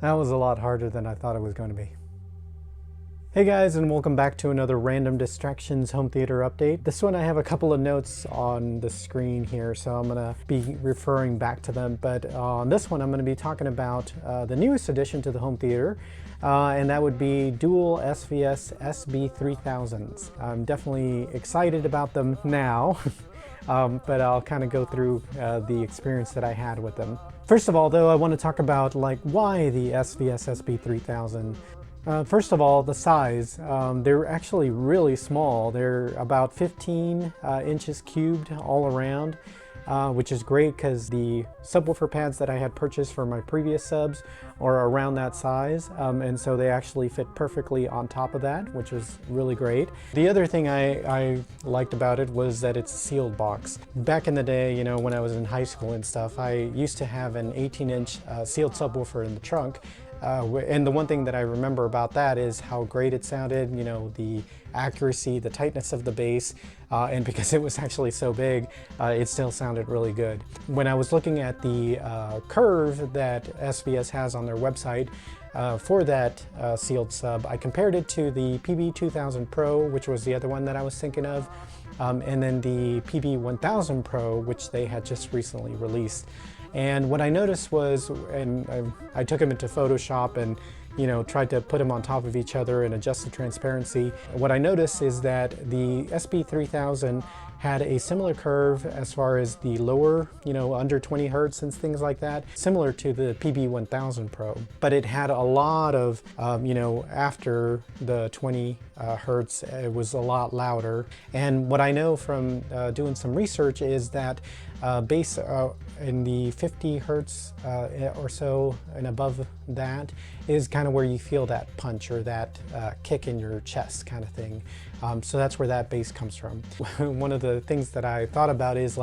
That was a lot harder than I thought it was going to be. Hey guys, and welcome back to another Random Distractions home theater update. This one I have a couple of notes on the screen here, so I'm going to be referring back to them. But on this one, I'm going to be talking about the newest addition to the home theater, and that would be dual SVS SB3000s. I'm definitely excited about them now. But I'll kind of go through the experience that I had with them. First of all, though, I want to talk about why the SVS SB3000. First of all, the size. They're actually really small. They're about 15 inches cubed all around, which is great because the subwoofer pads that I had purchased for my previous subs are around that size, and so they actually fit perfectly on top of that, which was really great. The other thing I liked about it was that it's a sealed box. Back in the day, you know, when I was in high school and stuff, I used to have an 18-inch sealed subwoofer in the trunk. And the one thing that I remember about that is how great it sounded, you know, the accuracy, the tightness of the bass, and because it was actually so big, it still sounded really good. When I was looking at the curve that SVS has on their website for that sealed sub, I compared it to the PB2000 Pro, which was the other one that I was thinking of, and then the PB1000 Pro, which they had just recently released. And what I noticed was, and I took them into Photoshop and, you know, tried to put them on top of each other and adjust the transparency. What I noticed is that the SB3000 had a similar curve as far as the lower, you know, under 20 hertz and things like that, similar to the PB1000 Pro. But it had a lot of, you know, after the 20 hertz, it was a lot louder. And what I know from doing some research is that bass in the 50 hertz or so and above that is kind of where you feel that punch or that kick in your chest kind of thing. So that's where that bass comes from. One of the things that I thought about is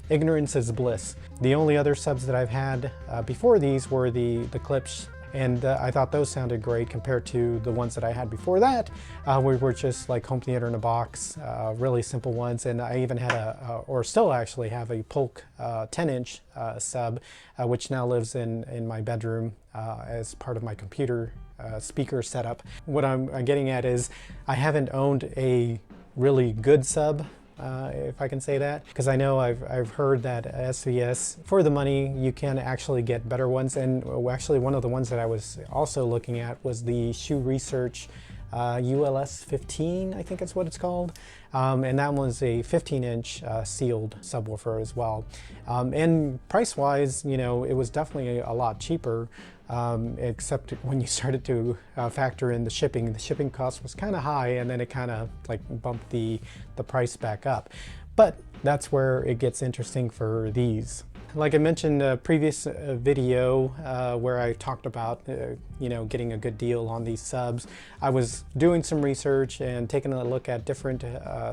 ignorance is bliss. The only other subs that I've had before these were the clips, and I thought those sounded great compared to the ones that I had before that, which were just like home theater in a box, really simple ones. And I even had or still actually have a Polk 10-inch sub, which now lives in my bedroom as part of my computer speaker setup. What I'm getting at is I haven't owned a really good sub, if I can say that, because I know I've heard that SVS, for the money, you can actually get better ones. And actually one of the ones that I was also looking at was the Shoe Research ULS 15, I think that's what it's called. And that was a 15-inch sealed subwoofer as well. And price-wise, you know, it was definitely a lot cheaper, except when you started to factor in the shipping. The shipping cost was kind of high, and then it kind of bumped the price back up. But that's where it gets interesting for these. Like I mentioned in a previous video where I talked about you know, getting a good deal on these subs, I was doing some research and taking a look at different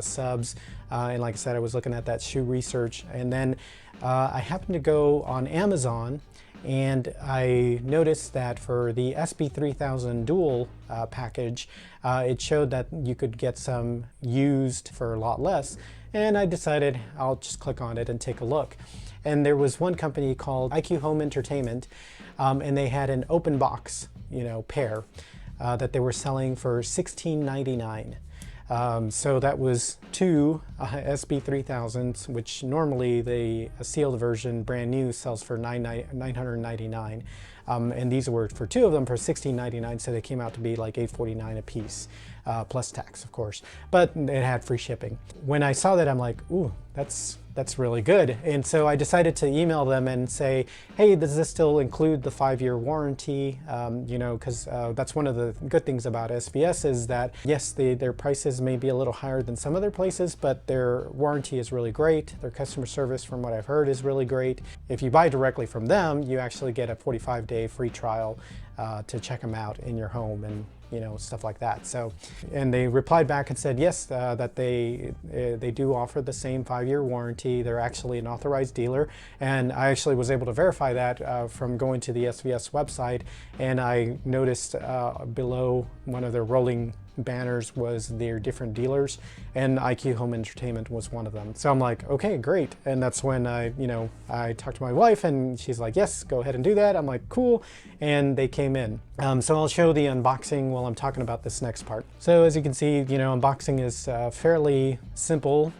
subs, and like I said, I was looking at that Shoe Research, and then I happened to go on Amazon, and I noticed that for the SB3000 dual package, it showed that you could get some used for a lot less, and I decided I'll just click on it and take a look. And there was one company called IQ Home Entertainment, and they had an open box, you know, pair that they were selling for $16.99. So that was two SB3000s, which normally the sealed version brand new sells for $999. And these were for two of them for $16.99, so they came out to be like $849 a piece, plus tax, of course. But it had free shipping. When I saw that, I'm like, ooh, that's really good. And so I decided to email them and say, hey, does this still include the 5-year warranty? You know, because that's one of the good things about SVS is that, yes, their prices may be a little higher than some other places, but their warranty is really great. Their customer service, from what I've heard, is really great. If you buy directly from them, you actually get a 45-day free trial to check them out in your home and, you know, stuff like that. So, and they replied back and said, yes, that they do offer the same 5-year warranty. They're actually an authorized dealer. And I actually was able to verify that from going to the SVS website. And I noticed below one of their rolling banners was their different dealers, and IQ Home Entertainment was one of them. So I'm like, okay, great. And that's when I talked to my wife, and she's like, yes, go ahead and do that. I'm like, cool. And they came in. So I'll show the unboxing while I'm talking about this next part. So as you can see, unboxing is fairly simple.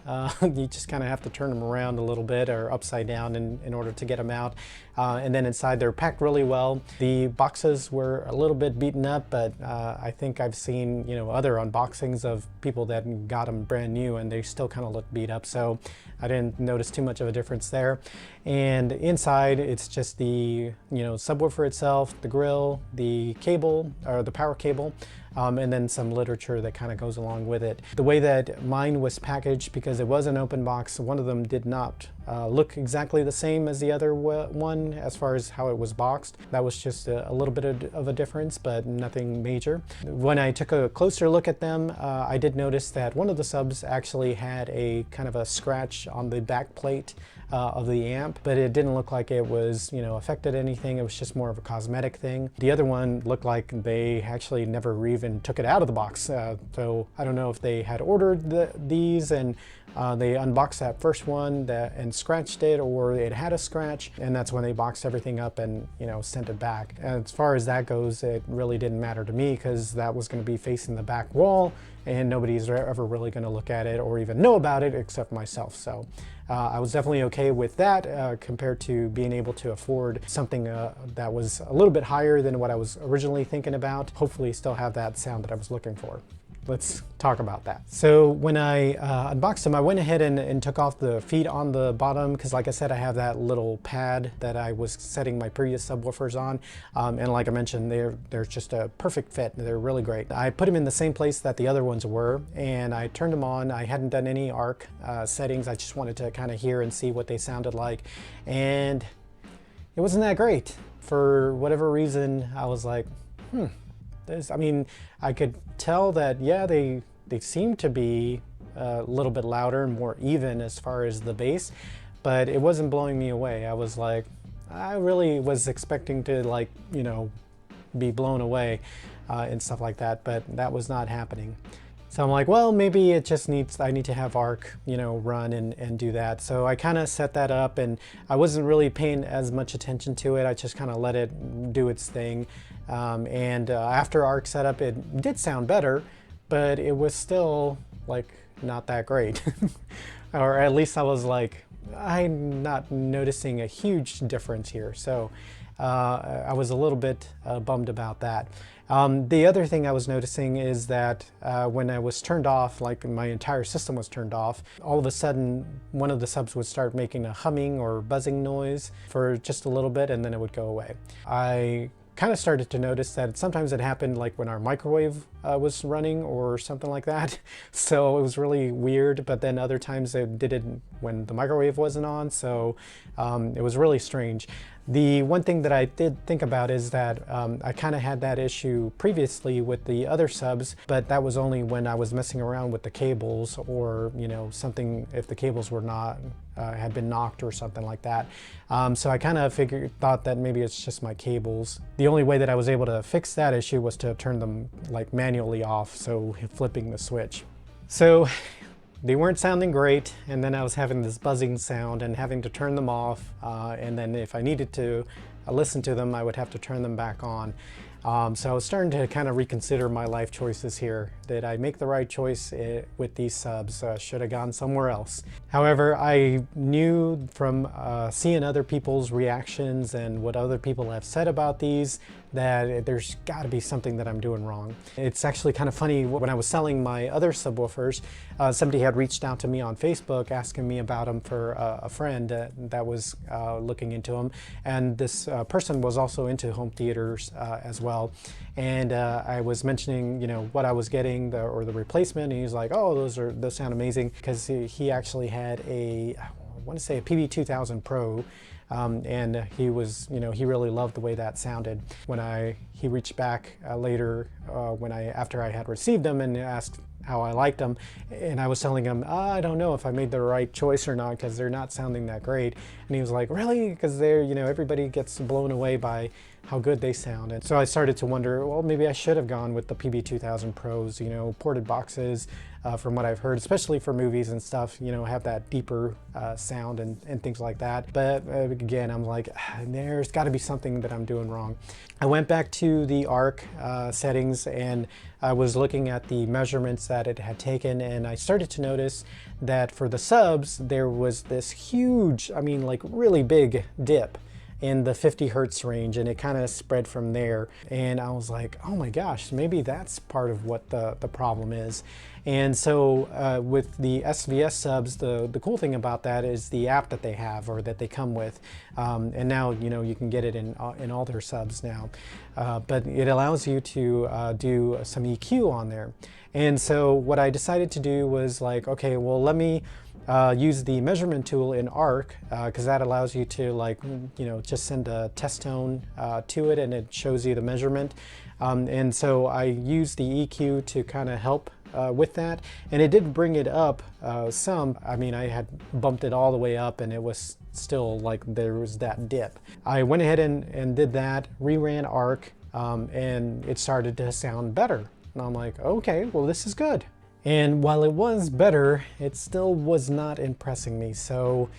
You just kind of have to turn them around a little bit or upside down in order to get them out. And then inside they're packed really well. The boxes were a little bit beaten up, but I think I've seen other unboxings of people that got them brand new and they still kind of look beat up. So I didn't notice too much of a difference there. And inside it's just the subwoofer itself, the grill, the cable or the power cable, and then some literature that kind of goes along with it. The way that mine was packaged, because it was an open box, one of them did not look exactly the same as the other one as far as how it was boxed. That was just a little bit of a difference, but nothing major. When I took a closer look at them, I did notice that one of the subs actually had a kind of a scratch on the back plate of the amp, but it didn't look like it was affected anything. It was just more of a cosmetic thing. The other one looked like they actually never even took it out of the box. So I don't know if they had ordered these and they unboxed that first one and scratched it, or it had a scratch, and that's when they boxed everything up and sent it back. And as far as that goes, it really didn't matter to me because that was going to be facing the back wall and nobody's ever really going to look at it or even know about it except myself. So I was definitely okay with that compared to being able to afford something that was a little bit higher than what I was originally thinking about. Hopefully still have that sound that I was looking for. Let's talk about that. So when I unboxed them, I went ahead and took off the feet on the bottom because, like I said, I have that little pad that I was setting my previous subwoofers on. And like I mentioned, they're just a perfect fit. They're really great. I put them in the same place that the other ones were, and I turned them on. I hadn't done any ARC settings. I just wanted to kind of hear and see what they sounded like. And it wasn't that great. For whatever reason, I was like, I mean, I could tell that, yeah, they seem to be a little bit louder and more even as far as the bass, but it wasn't blowing me away. I was like, I really was expecting to be blown away and stuff like that, but that was not happening. So I'm like, well, maybe it just I need to have ARC, run and do that. So I kind of set that up, and I wasn't really paying as much attention to it. I just kind of let it do its thing. After ARC setup, it did sound better, but it was still not that great. Or at least I was like, I'm not noticing a huge difference here. So I was a little bit bummed about that. The other thing I was noticing is that when I was turned off, like my entire system was turned off, all of a sudden one of the subs would start making a humming or buzzing noise for just a little bit, and then it would go away. I kind of started to notice that sometimes it happened like when our microwave was running or something like that. So it was really weird, but then other times it did it when the microwave wasn't on. So it was really strange. The one thing that I did think about is that I kind of had that issue previously with the other subs, but that was only when I was messing around with the cables or, something, if the cables were not, had been knocked or something like that. So I kind of thought that maybe it's just my cables. The only way that I was able to fix that issue was to turn them manually off, so flipping the switch. So they weren't sounding great, and then I was having this buzzing sound and having to turn them off, and then if I needed to listen to them, I would have to turn them back on. So I was starting to kind of reconsider my life choices here. Did I make the right choice with these subs? Should have gone somewhere else. However, I knew from seeing other people's reactions and what other people have said about these that there's got to be something that I'm doing wrong. It's actually kind of funny, when I was selling my other subwoofers, somebody had reached out to me on Facebook asking me about them for a friend that was looking into them, and this person was also into home theaters as well. And I was mentioning, what I was getting, or the replacement, and he's like, oh, those sound amazing, because he actually had I want to say a PB2000 Pro. And he was, he really loved the way that sounded. When he reached back later, after I had received them, and asked how I liked them, and I was telling him, I don't know if I made the right choice or not, because they're not sounding that great. And he was like, really? Because they're, everybody gets blown away by how good they sound. And so I started to wonder, well, maybe I should have gone with the PB2000 Pros, you know, ported boxes, from what I've heard, especially for movies and stuff, you know, have that deeper sound and things like that. But again, I'm like, there's got to be something that I'm doing wrong. I went back to the ARC settings and I was looking at the measurements that it had taken, and I started to notice that for the subs, there was this huge, I mean, like really big dip in the 50 hertz range, and it kind of spread from there. And I was like, oh my gosh, maybe that's part of what the problem is. And so with the SVS subs, the cool thing about that is the app that they have, or that they come with. And now, you know, you can get it in all their subs now. But it allows you to do some EQ on there. And so what I decided to do was like, okay, well, let me use the measurement tool in ARC, because that allows you to, like, you know, just send a test tone to it and it shows you the measurement. And so I used the EQ to kind of help with that, and it did bring it up some. I mean, I had bumped it all the way up and it was still like there was that dip. I went ahead and did that, reran ARC, and it started to sound better. And I'm like, okay, well, this is good. And while it was better, it still was not impressing me. So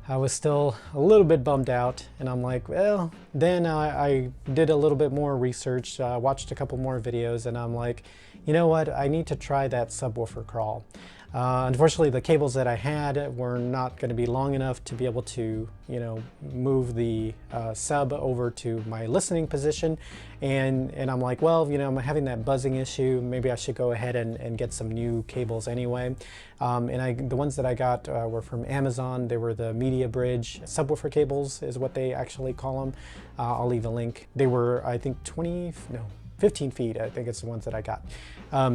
I was still a little bit bummed out, and I'm like, well, then I did a little bit more research, watched a couple more videos, and I'm like, you know what, I need to try that subwoofer crawl. Unfortunately, the cables that I had were not going to be long enough to be able to, you know, move the sub over to my listening position. And I'm like, well, you know, I'm having that buzzing issue. Maybe I should go ahead and get some new cables anyway. And the ones that I got were from Amazon. They were the Mediabridge subwoofer cables is what they actually call them. I'll leave a link. They were, I think, 15 feet, I think it's the ones that I got.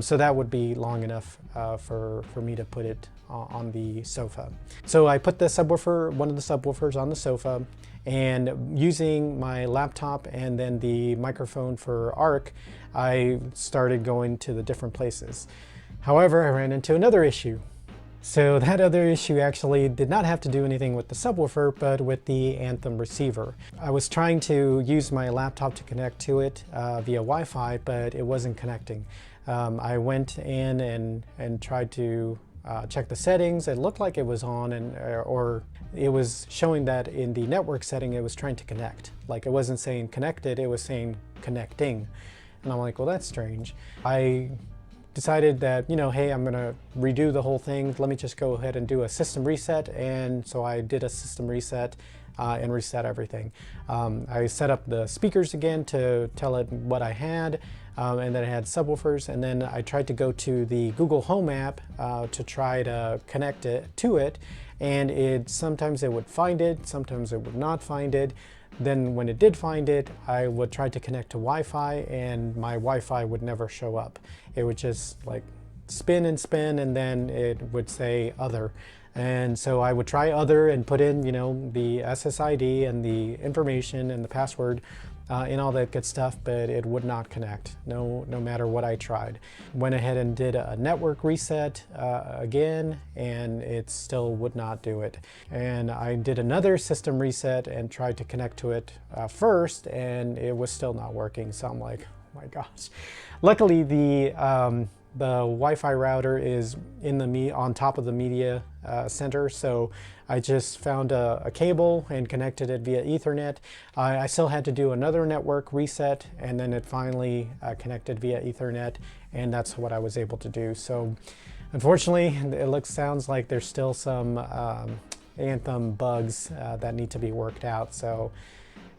So that would be long enough for me to put it on the sofa. So I put the subwoofer, one of the subwoofers, on the sofa, and using my laptop and then the microphone for ARC, I started going to the different places. However, I ran into another issue. So that other issue actually did not have to do anything with the subwoofer, but with the Anthem receiver. I was trying to use my laptop to connect to it via Wi-Fi, but it wasn't connecting. I went in and tried to check the settings. It looked like it was on, or it was showing that in the network setting it was trying to connect. Like, it wasn't saying connected, it was saying connecting. And I'm like, well, that's strange. I decided that, you know, hey, I'm gonna redo the whole thing. Let me just go ahead and do a system reset. And so I did a system reset and reset everything. I set up the speakers again to tell it what I had, and then I had subwoofers, and then I tried to go to the Google Home app to try to connect it to it, and sometimes it would find it, sometimes it would not find it. Then when it did find it, I would try to connect to Wi-Fi, and my Wi-Fi would never show up. It would just like spin and spin, and then it would say other. And so I would try other and put in, you know, the SSID and the information and the password and all that good stuff, but it would not connect, no matter what I tried. Went ahead and did a network reset again, and it still would not do it. And I did another system reset and tried to connect to it first, and it was still not working. So I'm like, oh my gosh. Luckily, the Wi-Fi router is on top of the media center, so I just found a cable and connected it via Ethernet. I still had to do another network reset, and then it finally connected via Ethernet, and that's what I was able to do. So unfortunately, it sounds like there's still some Anthem bugs that need to be worked out. So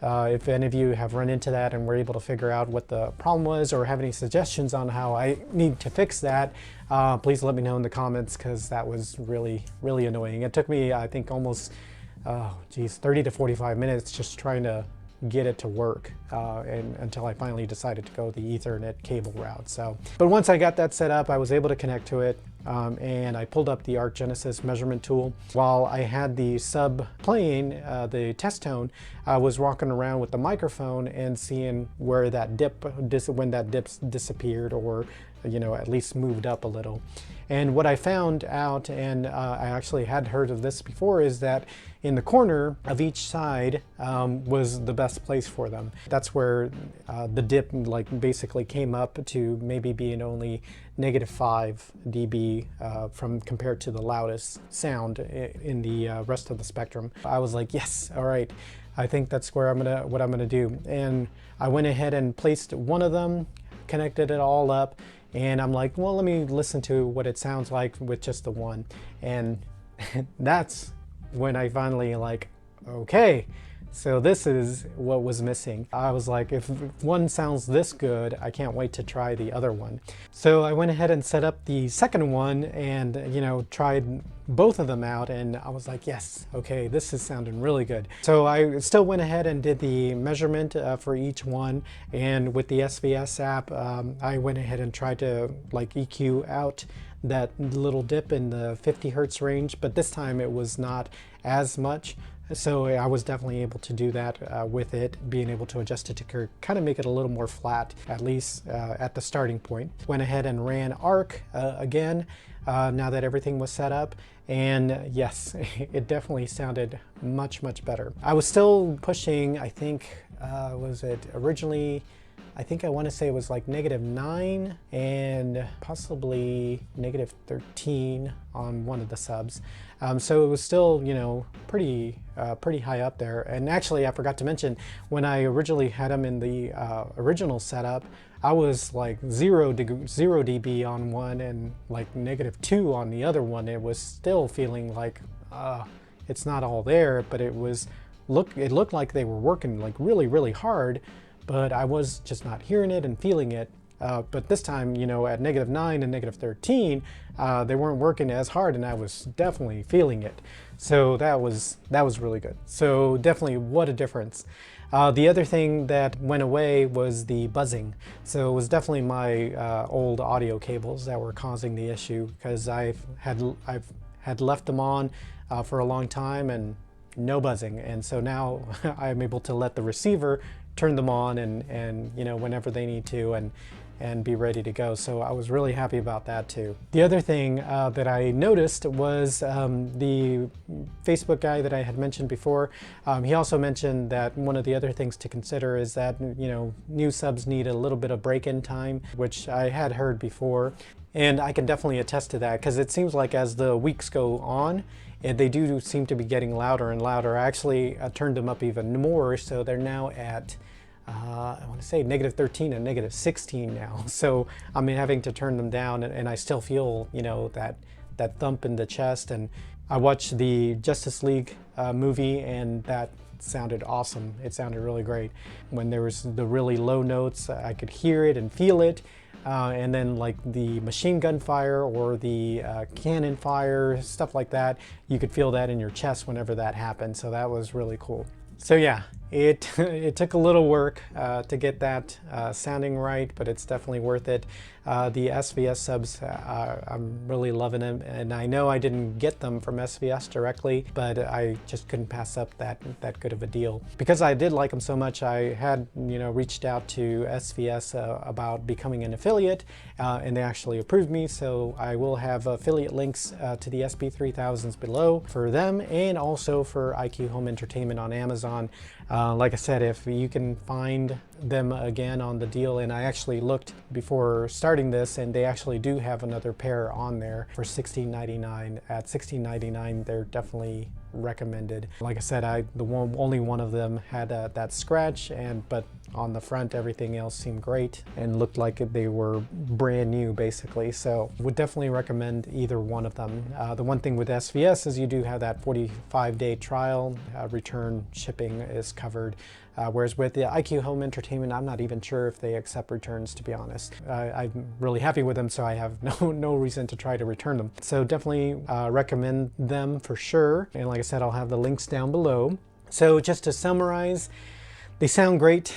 if any of you have run into that and were able to figure out what the problem was, or have any suggestions on how I need to fix that, please let me know in the comments, because that was really annoying. It took me, I think, almost 30 to 45 minutes just trying to get it to work until I finally decided to go the Ethernet cable route. So, but once I got that set up, I was able to connect to it, and I pulled up the Arc Genesis measurement tool. While I had the sub playing, the test tone, I was walking around with the microphone and seeing where that dip, when that dip disappeared, or you know, at least moved up a little. And what I found out, and I actually had heard of this before, is that in the corner of each side was the best place for them. That's where the dip like basically came up to maybe being only -5 dB from compared to the loudest sound in the rest of the spectrum. I was like, yes, all right, I think that's where what I'm gonna do. And I went ahead and placed one of them, connected it all up, and I'm like, well, let me listen to what it sounds like with just the one. And that's when I finally like, okay, so this is what was missing. I was like, if one sounds this good, I can't wait to try the other one. So I went ahead and set up the second one and, you know, tried both of them out, and I was like, yes, okay, this is sounding really good. So I still went ahead and did the measurement for each one, and with the SVS app, I went ahead and tried to like EQ out that little dip in the 50 hertz range, but this time it was not as much. So I was definitely able to do that with it, being able to adjust it to kind of make it a little more flat, at least at the starting point. Went ahead and ran ARC again, now that everything was set up. And yes, it definitely sounded much, much better. I was still pushing, I think, was it originally, I think I want to say it was like -9 and possibly -13 on one of the subs. So it was still, you know, pretty high up there. And actually, I forgot to mention, when I originally had them in the original setup, I was like 0 dB on one and like -2 on the other one. It was still feeling like it's not all there, but it looked like they were working like really, really hard, but I was just not hearing it and feeling it. But this time, you know, at -9 and -13, they weren't working as hard, and I was definitely feeling it. So that was really good. So definitely, what a difference. The other thing that went away was the buzzing. So it was definitely my old audio cables that were causing the issue, because I've had left them on for a long time and no buzzing. And so now I'm able to let the receiver turn them on and you know, whenever they need to, and be ready to go. So I was really happy about that too. The other thing that I noticed was the Facebook guy that I had mentioned before. He also mentioned that one of the other things to consider is that, you know, new subs need a little bit of break-in time, which I had heard before. And I can definitely attest to that, because it seems like as the weeks go on, they do seem to be getting louder and louder. I actually turned them up even more, so they're now at I want to say -13 and -16 now. So I'm having to turn them down, and I still feel, you know, that thump in the chest. And I watched the Justice League movie, and that sounded awesome. It sounded really great. When there was the really low notes, I could hear it and feel it. And then like the machine gun fire or the cannon fire, stuff like that, you could feel that in your chest whenever that happened. So that was really cool. So yeah, it took a little work to get that sounding right, but it's definitely worth it. The SVS subs, I'm really loving them, and I know I didn't get them from SVS directly, but I just couldn't pass up that good of a deal. Because I did like them so much, I had, you know, reached out to SVS about becoming an affiliate, and they actually approved me. So I will have affiliate links to the SB3000s below for them, and also for IQ Home Entertainment on Amazon. Like I said, if you can find them again on the deal, and I actually looked before starting this, and they actually do have another pair on there for $16.99. At $16.99, they're definitely recommended. Like I said, only one of them had that scratch, but on the front everything else seemed great and looked like they were brand new basically. So would definitely recommend either one of them. The one thing with SVS is you do have that 45-day trial. Return shipping is covered. Whereas with the IQ Home Entertainment, I'm not even sure if they accept returns, to be honest. I'm really happy with them, so I have no reason to try to return them. So definitely recommend them for sure. And like I said, I'll have the links down below. So just to summarize, they sound great,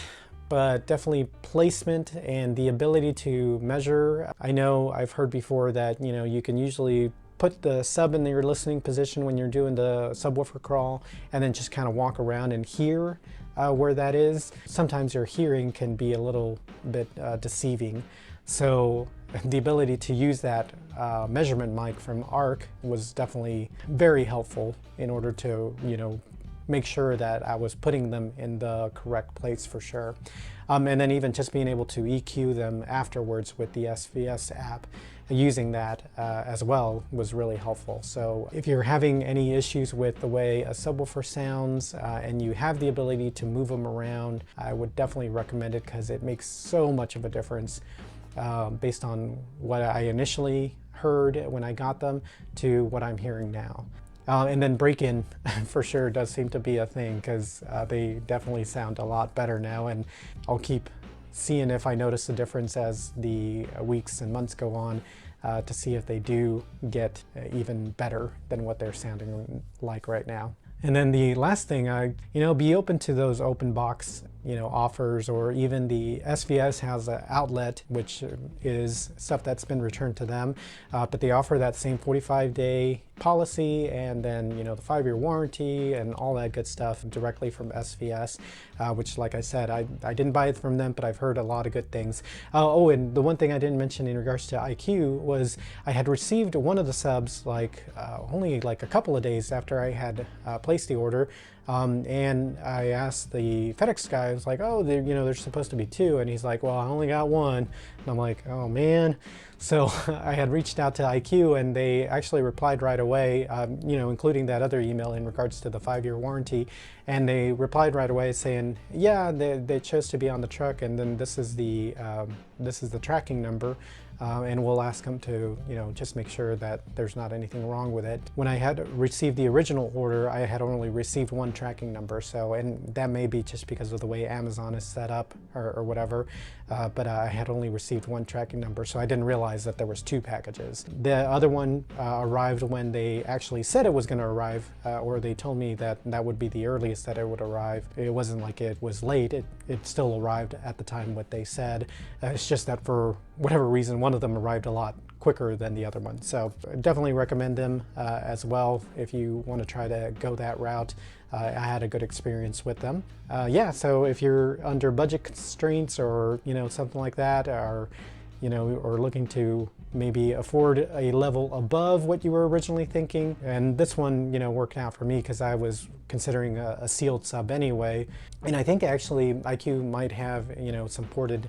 but definitely placement and the ability to measure. I know I've heard before that, you know, you can usually put the sub in your listening position when you're doing the subwoofer crawl, and then just kind of walk around and hear where that is. Sometimes your hearing can be a little bit deceiving. So the ability to use that measurement mic from ARC was definitely very helpful in order to, make sure that I was putting them in the correct place for sure. And then even just being able to EQ them afterwards with the SVS app, using that as well was really helpful. So if you're having any issues with the way a subwoofer sounds and you have the ability to move them around, I would definitely recommend it because it makes so much of a difference based on what I initially heard when I got them to what I'm hearing now. And then break-in for sure does seem to be a thing because they definitely sound a lot better now, and I'll keep seeing if I notice a difference as the weeks and months go on to see if they do get even better than what they're sounding like right now. And then the last thing, be open to those open box, offers, or even the SVS has an outlet, which is stuff that's been returned to them, but they offer that same 45-day policy and then, the 5-year warranty and all that good stuff directly from SVS, which, like I said, I didn't buy it from them, but I've heard a lot of good things. Oh, and the one thing I didn't mention in regards to IQ was I had received one of the subs only like a couple of days after I had placed the order. And I asked the FedEx guy, I was like, oh, there's supposed to be 2. And he's like, well, I only got 1. And I'm like, oh man. So I had reached out to IQ and they actually replied right away, including that other email in regards to the 5-year warranty. And they replied right away saying, yeah, they chose to be on the truck, and then this is the tracking number. And we'll ask them to, just make sure that there's not anything wrong with it. When I had received the original order, I had only received 1 tracking number. So, and that may be just because of the way Amazon is set up or whatever, but I had only received 1 tracking number. So I didn't realize that there was 2 packages. The other one arrived when they actually said it was going to arrive, or they told me that that would be the earliest that it would arrive. It wasn't like it was late. It still arrived at the time what they said. It's just that for whatever reason, one of them arrived a lot quicker than the other one. So definitely recommend them as well if you want to try to go that route. I had a good experience with them. Yeah, so if you're under budget constraints or something like that, or or looking to maybe afford a level above what you were originally thinking, and this one worked out for me because I was considering a sealed sub anyway, and I think actually IQ might have some ported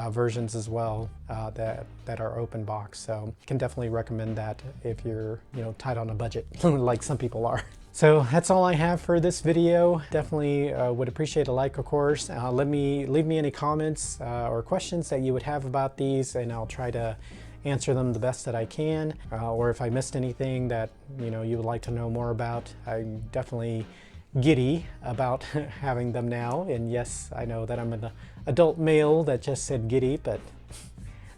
versions as well that are open box, so can definitely recommend that if you're tight on a budget like some people are. So that's all I have for this video. Definitely would appreciate a like, of course. Leave me any comments or questions that you would have about these, and I'll try to answer them the best that I can. Or if I missed anything that you would like to know more about, I'm definitely giddy about having them now. And yes, I know that I'm an adult male that just said giddy, but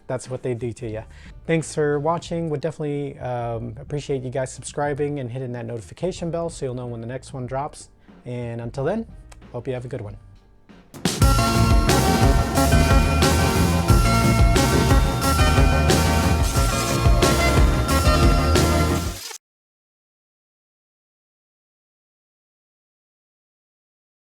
that's what they do to you. Thanks for watching. Would definitely appreciate you guys subscribing and hitting that notification bell so you'll know when the next one drops. And until then, hope you have a good one.